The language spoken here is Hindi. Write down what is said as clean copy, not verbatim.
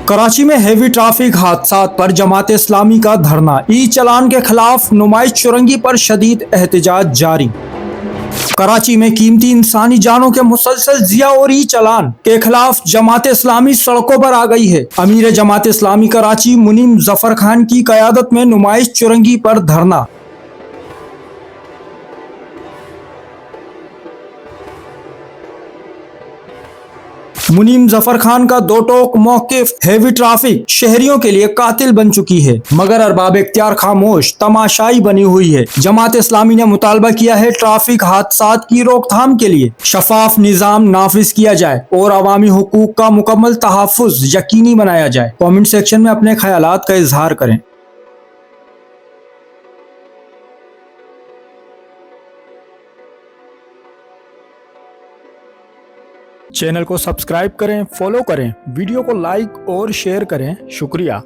कराची में हेवी ट्रैफिक हादसात पर जमात इस्लामी का धरना। ई चलान के खिलाफ नुमाइश चुरंगी पर शदीद एहतजाज जारी। कराची में कीमती इंसानी जानों के मुसलसल जिया और ई चलान के खिलाफ जमात इस्लामी सड़कों पर आ गई है। अमीर जमात इस्लामी कराची मुनीम जफर खान की कयादत में नुमाइश चुरंगी पर धरना। मुनीम जफर खान का दो टोक मौकिफ हेवी ट्रैफिक शहरियों के लिए कातिल बन चुकी है, मगर अरबाब इख्तियार खामोश तमाशाई बनी हुई है। जमात इस्लामी ने मुतालबा किया है ट्रैफिक हादसात की रोकथाम के लिए शफाफ निज़ाम नाफिज किया जाए और अवामी हुकूक का मुकम्मल तहफ़्फ़ुज़ यकीनी बनाया जाए। कमेंट सेक्शन में अपने ख्यालात का इजहार करें। चैनल को सब्सक्राइब करें, फॉलो करें, वीडियो को लाइक और शेयर करें। शुक्रिया।